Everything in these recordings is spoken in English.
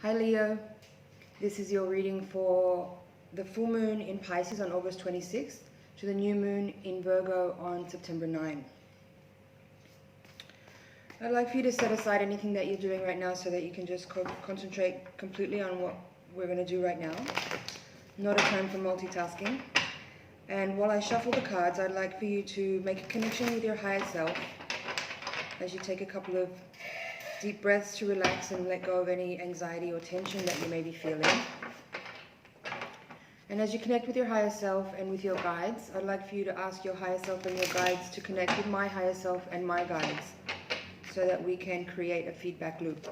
Hi Leo, this is your reading for the full moon in Pisces on August 26th to the new moon in Virgo on September 9. I'd like for you to set aside anything that you're doing right now so that you can just concentrate completely on what we're going to do right now. Not a time for multitasking. And while I shuffle the cards, I'd like for you to make a connection with your higher self as you take a couple of deep breaths to relax and let go of any anxiety or tension that you may be feeling. And as you connect with your higher self and with your guides, I'd like for you to ask your higher self and your guides to connect with my higher self and my guides so that we can create a feedback loop.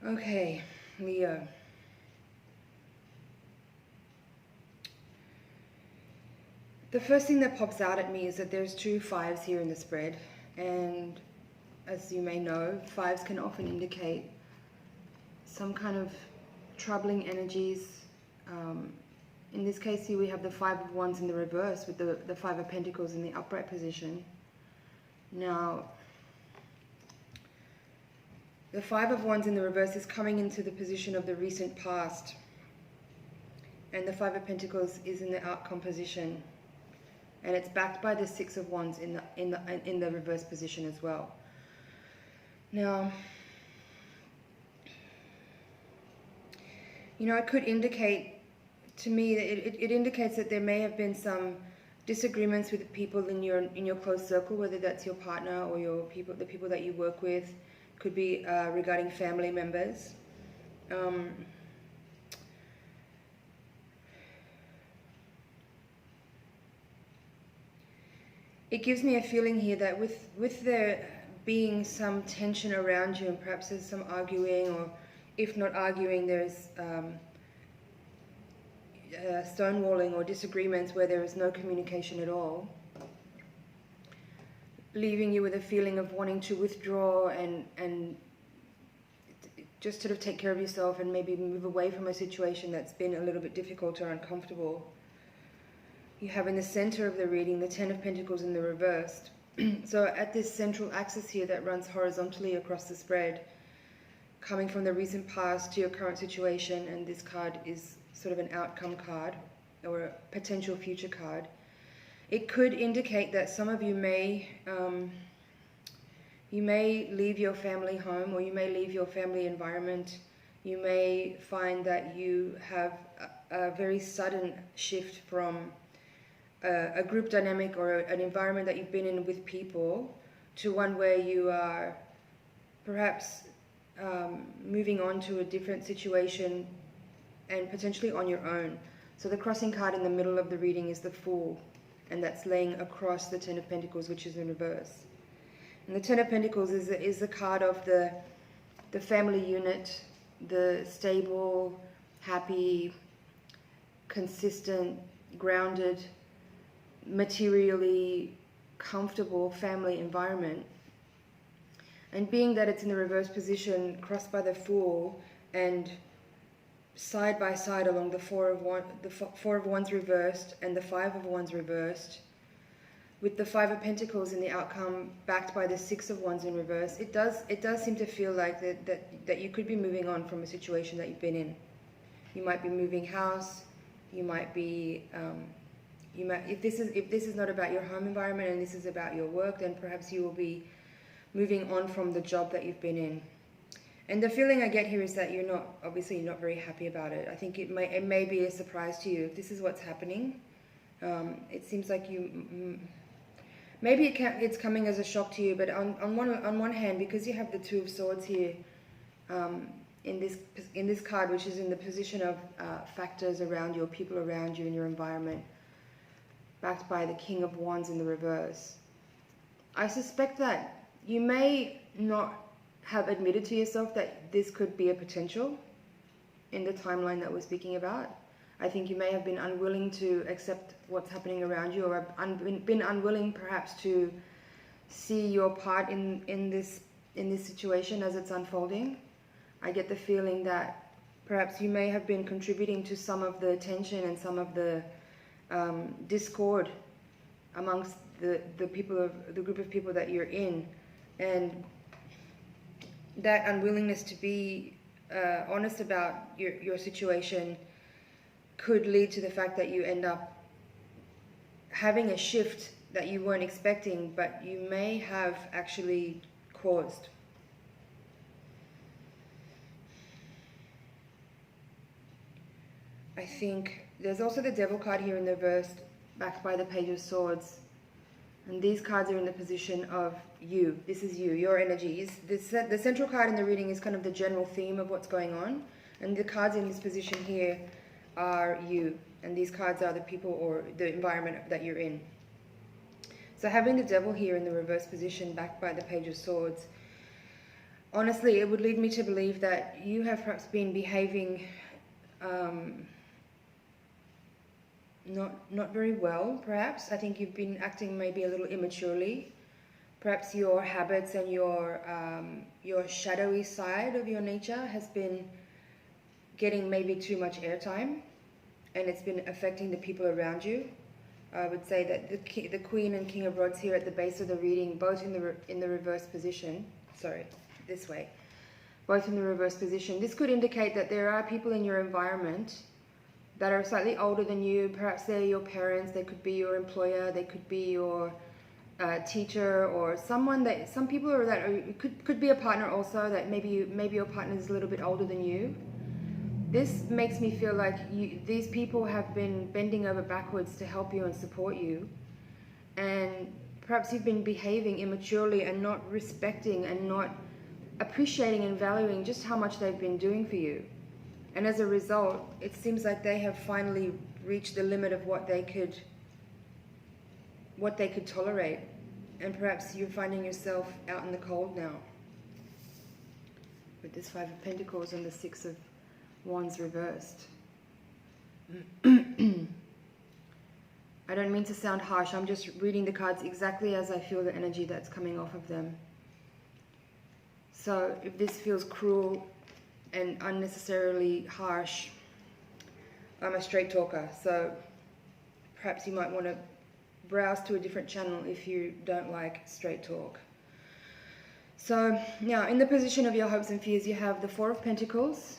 Okay, Leo. The first thing that pops out at me is that there's 2 5s here in the spread, and as you may know, 5s can often indicate some kind of troubling energies. In this case here we have the 5 of Wands in the reverse with the 5 of Pentacles in the upright position. Now, the 5 of Wands in the reverse is coming into the position of the recent past, and the 5 of Pentacles is in the outcome position, and it's backed by the 6 of Wands in the reverse position as well. Now, you know, it could indicate to me that it indicates that there may have been some disagreements with people in your close circle, whether that's your partner or the people that you work with. Could be regarding family members. It gives me a feeling here that with there being some tension around you, and perhaps there's some arguing, or if not arguing, there's stonewalling or disagreements where there is no communication at all, leaving you with a feeling of wanting to withdraw and just sort of take care of yourself and maybe move away from a situation that's been a little bit difficult or uncomfortable. You have in the center of the reading the 10 of Pentacles in the reversed. So at this central axis here that runs horizontally across the spread, coming from the recent past to your current situation, and this card is sort of an outcome card or a potential future card. It could indicate that some of you may leave your family home, or you may leave your family environment. You may find that you have a very sudden shift from a group dynamic or an environment that you've been in with people to one where you are perhaps moving on to a different situation and potentially on your own. So the crossing card in the middle of the reading is the Fool, and that's laying across the 10 of Pentacles, which is in reverse. And the 10 of Pentacles is the card of the family unit, the stable, happy, consistent, grounded, materially comfortable family environment. And being that it's in the reverse position, crossed by the Fool, and side by side along the 4 of Wands reversed and the 5 of Wands reversed, with the 5 of Pentacles in the outcome backed by the 6 of Wands in reverse, it does seem to feel like that you could be moving on from a situation that you've been in. You might be moving house. You might be if this is not about your home environment and this is about your work, then perhaps you will be moving on from the job that you've been in. And the feeling I get here is that you're not very happy about it. I think it may be a surprise to you if this is what's happening. It seems like maybe it's coming as a shock to you, but on one hand, because you have the 2 of Swords here, in this card, which is in the position of factors around you, or people around you in your environment, backed by the King of Wands in the reverse. I suspect that you may not have admitted to yourself that this could be a potential in the timeline that we're speaking about. I think you may have been unwilling to accept what's happening around you, or been unwilling perhaps to see your part in this situation as it's unfolding. I get the feeling that perhaps you may have been contributing to some of the tension and some of the discord amongst the group of people that you're in, and that unwillingness to be honest about your situation could lead to the fact that you end up having a shift that you weren't expecting, but you may have actually caused. I think there's also the Devil card here in the reverse, backed by the Page of Swords. And these cards are in the position of you. This is you, your energies. The central card in the reading is kind of the general theme of what's going on. And the cards in this position here are you. And these cards are the people or the environment that you're in. So having the Devil here in the reverse position, backed by the Page of Swords, honestly, it would lead me to believe that you have perhaps been behaving not very well, perhaps. I think you've been acting maybe a little immaturely. Perhaps your habits and your shadowy side of your nature has been getting maybe too much airtime, and it's been affecting the people around you. I would say that the Queen and King of Rods here at the base of the reading, both in the reverse position, sorry, this way, both in the reverse position. This could indicate that there are people in your environment that are slightly older than you. Perhaps they're your parents, they could be your employer, they could be your teacher, or some people are that, or could be a partner also, that maybe your partner is a little bit older than you. This makes me feel like these people have been bending over backwards to help you and support you, and perhaps you've been behaving immaturely and not respecting and not appreciating and valuing just how much they've been doing for you. And as a result, it seems like they have finally reached the limit of what they could tolerate. And perhaps you're finding yourself out in the cold now, with this Five of Pentacles and the Six of Wands reversed. I don't mean to sound harsh, I'm just reading the cards exactly as I feel the energy that's coming off of them. So if this feels cruel and unnecessarily harsh, I'm a straight talker, so perhaps you might want to browse to a different channel if you don't like straight talk. So now, in the position of your hopes and fears, you have the Four of Pentacles,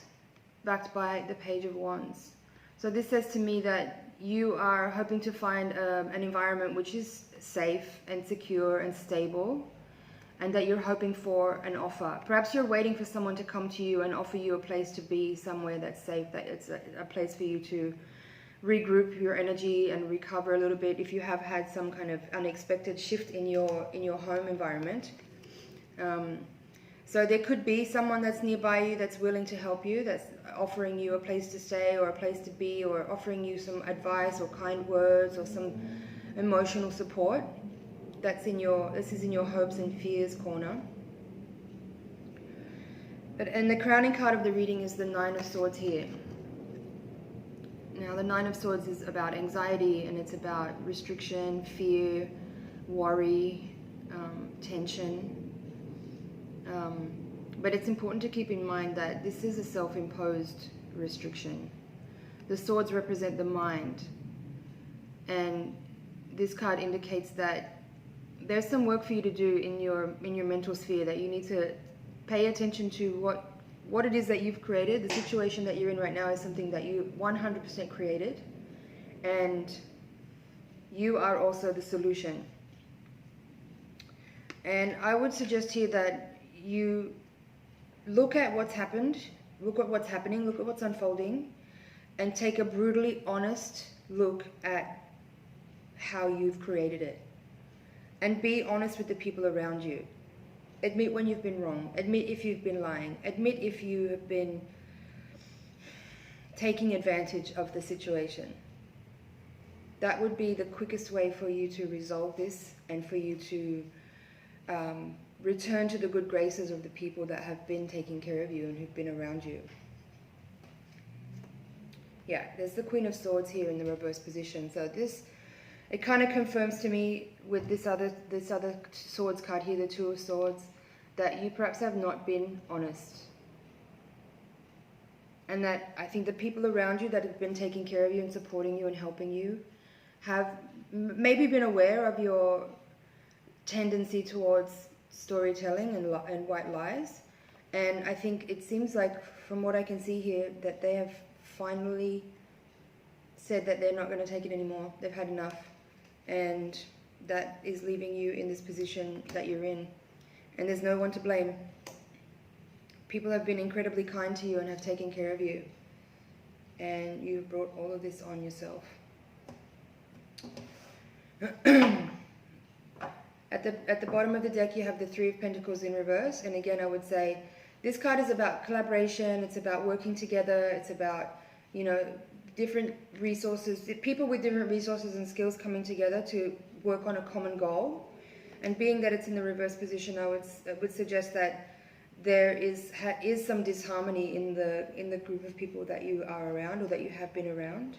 backed by the Page of Wands. So this says to me that you are hoping to find an environment which is safe and secure and stable, and that you're hoping for an offer. Perhaps you're waiting for someone to come to you and offer you a place to be, somewhere that's safe, that it's a place for you to regroup your energy and recover a little bit if you have had some kind of unexpected shift in your home environment. So there could be someone that's nearby you that's willing to help you, that's offering you a place to stay or a place to be, or offering you some advice or kind words or some emotional support. This is in your hopes and fears corner. And the crowning card of the reading is the Nine of Swords here. Now the Nine of Swords is about anxiety, and it's about restriction, fear, worry, tension. But it's important to keep in mind that this is a self-imposed restriction. The swords represent the mind, and this card indicates that there's some work for you to do in your mental sphere, that you need to pay attention to what it is that you've created. The situation that you're in right now is something that you 100% created, and you are also the solution. And I would suggest here that you look at what's happened, look at what's happening, look at what's unfolding, and take a brutally honest look at how you've created it. And be honest with the people around you. Admit when you've been wrong. Admit if you've been lying. Admit if you have been taking advantage of the situation. That would be the quickest way for you to resolve this and for you to return to the good graces of the people that have been taking care of you and who've been around you. Yeah, there's the Queen of Swords here in the reverse position. So this, it kind of confirms to me with this other Swords card here, the Two of Swords, that you perhaps have not been honest. And that I think the people around you that have been taking care of you and supporting you and helping you have maybe been aware of your tendency towards storytelling and white lies. And I think it seems like, from what I can see here, that they have finally said that they're not going to take it anymore. They've had enough. And that is leaving you in this position that you're in. And there's no one to blame. People have been incredibly kind to you and have taken care of you. And you've brought all of this on yourself. At the bottom of the deck, you have the Three of Pentacles in reverse. And again, I would say this card is about collaboration. It's about working together. It's about, you know, different resources, people with different resources and skills coming together to work on a common goal. And being that it's in the reverse position, I would suggest that there is some disharmony in the group of people that you are around or that you have been around.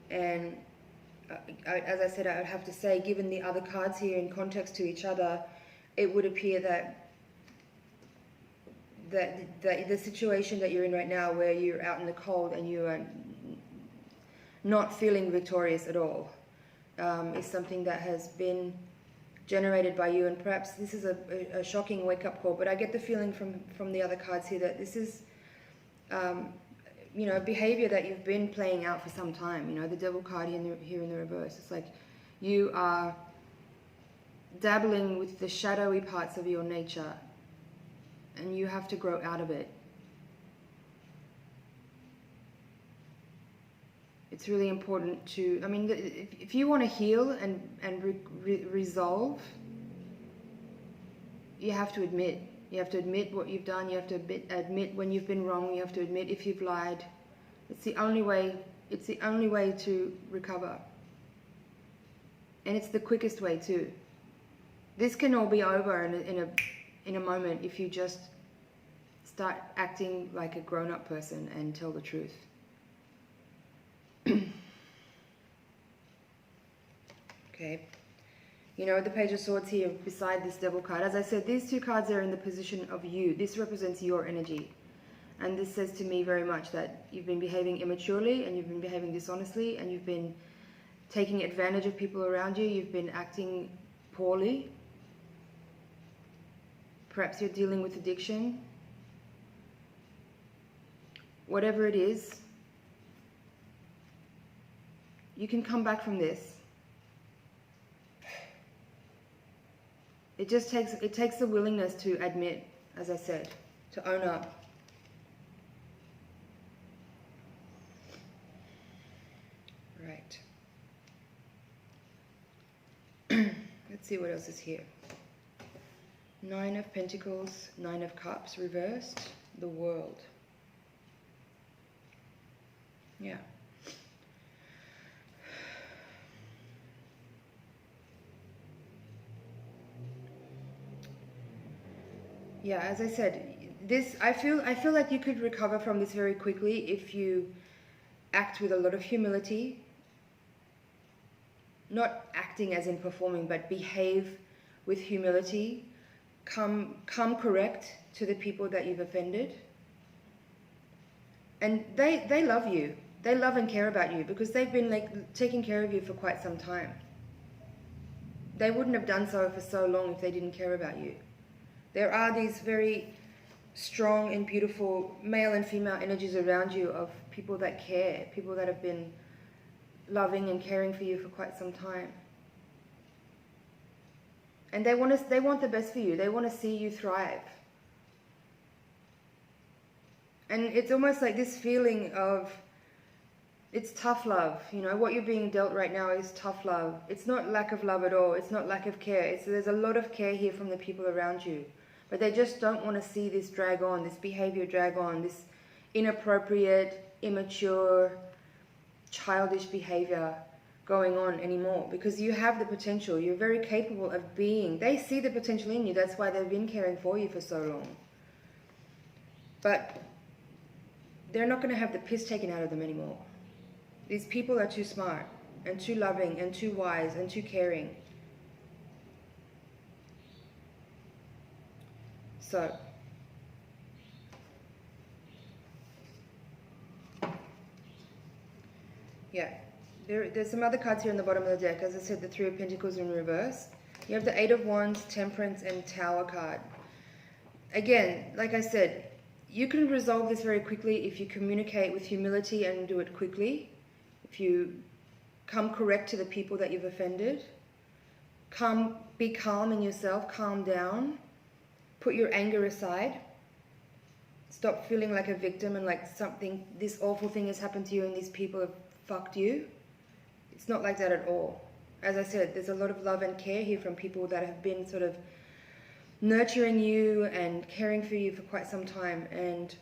And as I said, I would have to say, given the other cards here in context to each other, it would appear that the situation that you're in right now, where you're out in the cold and you are not feeling victorious at all, is something that has been generated by you. And perhaps this is a shocking wake-up call, but I get the feeling from the other cards here that this is you know, behavior that you've been playing out for some time. You know, the Devil card here in the reverse. It's like you are dabbling with the shadowy parts of your nature, and you have to grow out of it. It's really important to, I mean, if you want to heal and resolve, you have to admit. You have to admit what you've done. You have to admit when you've been wrong. You have to admit if you've lied. It's the only way. It's the only way to recover. And it's the quickest way too. This can all be over in a moment if you just start acting like a grown-up person and tell the truth. Okay. You know, the Page of Swords here beside this Devil card. As I said, these two cards are in the position of you. This represents your energy. And this says to me very much that you've been behaving immaturely and you've been behaving dishonestly and you've been taking advantage of people around you. You've been acting poorly. Perhaps you're dealing with addiction. Whatever it is, you can come back from this. It just takes the willingness to admit, as I said, to own up. Right. Let's see what else is here. Nine of Pentacles, Nine of Cups reversed, the World. Yeah. Yeah, as I said, this I feel like you could recover from this very quickly if you act with a lot of humility. Not acting as in performing, but behave with humility. Come correct to the people that you've offended. And they love you. They love and care about you because they've been like taking care of you for quite some time. They wouldn't have done so for so long if they didn't care about you. There are these very strong and beautiful male and female energies around you of people that care, people that have been loving and caring for you for quite some time. And they want the best for you. They want to see you thrive. And it's almost like this feeling of, it's tough love. You know, what you're being dealt right now is tough love. It's not lack of love at all. It's not lack of care. There's a lot of care here from the people around you. but they just don't want to see this drag on, this behavior drag on, this inappropriate, immature, childish behavior going on anymore, because you have the potential. You're very capable of being. They see the potential in you. That's why they've been caring for you for so long. But they're not going to have the piss taken out of them anymore. These people are too smart and too loving and too wise and too caring. So yeah, there's some other cards here on the bottom of the deck. As I said, the Three of Pentacles in reverse. You have the Eight of Wands, Temperance, and Tower card. Again, like I said, you can resolve this very quickly if you communicate with humility and do it quickly. If you come correct to the people that you've offended. Be calm in yourself, calm down. Put your anger aside. Stop feeling like a victim and like this awful thing has happened to you and these people have fucked you. It's not like that at all. As I said, there's a lot of love and care here from people that have been sort of nurturing you and caring for you for quite some time, and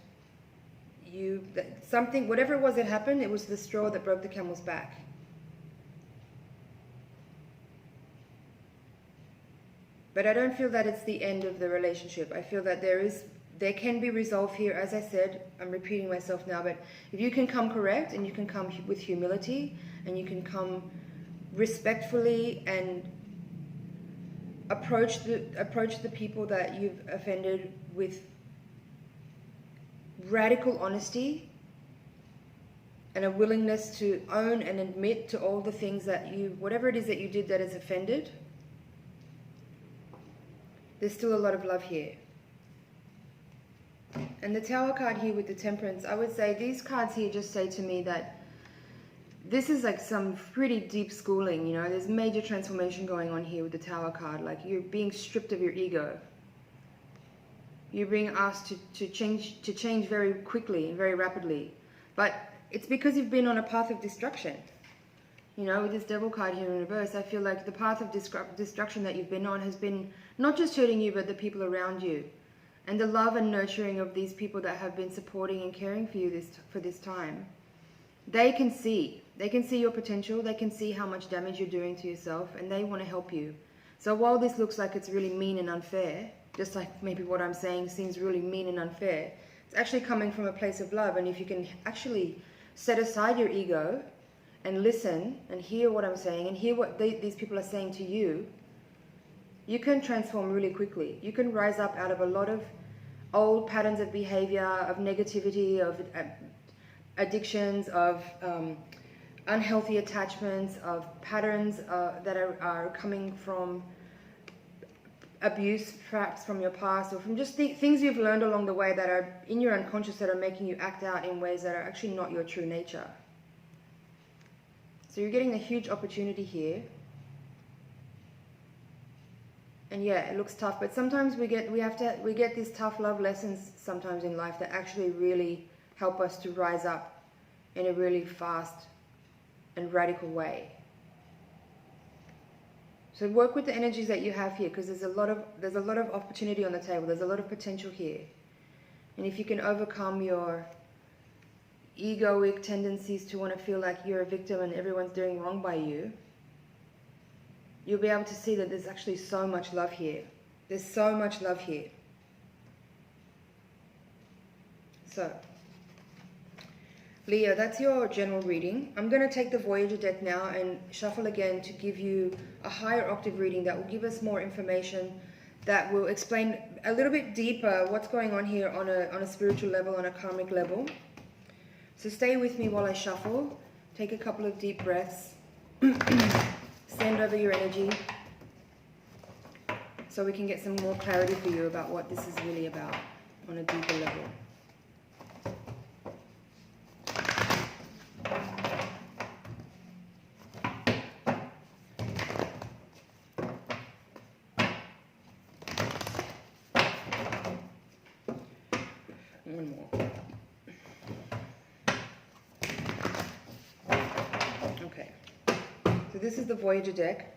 whatever it was that happened, it was the straw that broke the camel's back. But I don't feel that it's the end of the relationship. I feel that there can be resolve here. As I said, I'm repeating myself now, but if you can come correct and you can come with humility and you can come respectfully and approach the people that you've offended with radical honesty and a willingness to own and admit to all the things that whatever it is that you did that has offended, there's still a lot of love here. And the Tower card here with the Temperance, I would say these cards here just say to me that this is like some pretty deep schooling, you know. There's major transformation going on here with the Tower card. Like you're being stripped of your ego. You're being asked to change very quickly and very rapidly. But it's because you've been on a path of destruction. You know, with this Devil card here in reverse, I feel like the path of destruction that you've been on has been not just hurting you, but the people around you. And the love and nurturing of these people that have been supporting and caring for you for this time. They can see your potential, they can see how much damage you're doing to yourself, and they want to help you. So while this looks like it's really mean and unfair, just like maybe what I'm saying seems really mean and unfair, it's actually coming from a place of love. And if you can actually set aside your ego and listen and hear what I'm saying and hear what these people are saying to you, you can transform really quickly. You can rise up out of a lot of old patterns of behavior, of negativity, of addictions, of unhealthy attachments, of patterns that are coming from abuse, perhaps from your past, or from just things you've learned along the way that are in your unconscious that are making you act out in ways that are actually not your true nature. So you're getting a huge opportunity here. And yeah, it looks tough, but sometimes we get these tough love lessons sometimes in life that actually really help us to rise up in a really fast and radical way. So work with the energies that you have here, because there's a lot of opportunity on the table. There's a lot of potential here. And if you can overcome your egoic tendencies to want to feel like you're a victim and everyone's doing wrong by you, you'll be able to see that there's actually so much love here. There's so much love here. So, Leo, that's your general reading. I'm going to take the Voyager deck now and shuffle again to give you a higher octave reading that will give us more information, that will explain a little bit deeper what's going on here on a spiritual level, on a karmic level. So stay with me while I shuffle. Take a couple of deep breaths. Send over your energy so we can get some more clarity for you about what this is really about on a deeper level. One more. Okay. So this is the Voyager deck.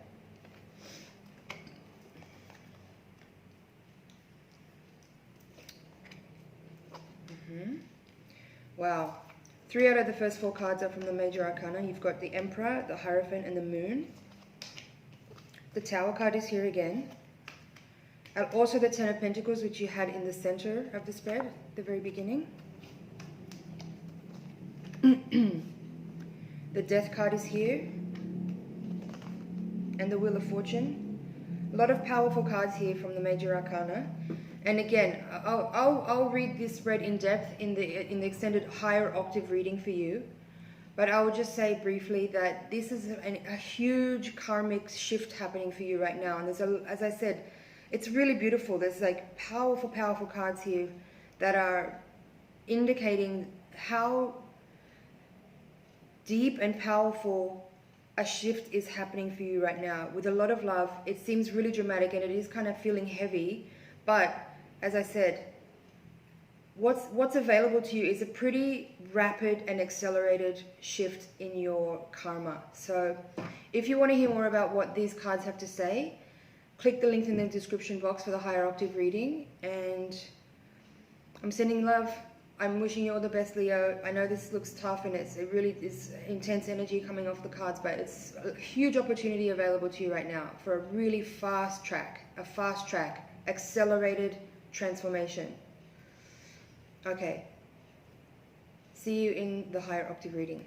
3 out of the first 4 cards are from the major arcana. You've got the Emperor, the Hierophant, and the Moon. The Tower card is here again. And also the Ten of Pentacles, which you had in the center of the spread at the very beginning. The Death card is here. And the Wheel of Fortune. A lot of powerful cards here from the major arcana. And again, I'll read this spread in depth in the extended higher octave reading for you. But I will just say briefly that this is a huge karmic shift happening for you right now. And there's as I said, it's really beautiful. There's like powerful, powerful cards here that are indicating how deep and powerful a shift is happening for you right now. With a lot of love. It seems really dramatic and it is kind of feeling heavy. But as I said, what's available to you is a pretty rapid and accelerated shift in your karma. So if you want to hear more about what these cards have to say, click the link in the description box for the higher octave reading. And I'm sending love. I'm wishing you all the best, Leo. I know this looks tough and it really is intense energy coming off the cards, but it's a huge opportunity available to you right now for a really fast track, accelerated transformation. Okay. See you in the higher octave reading.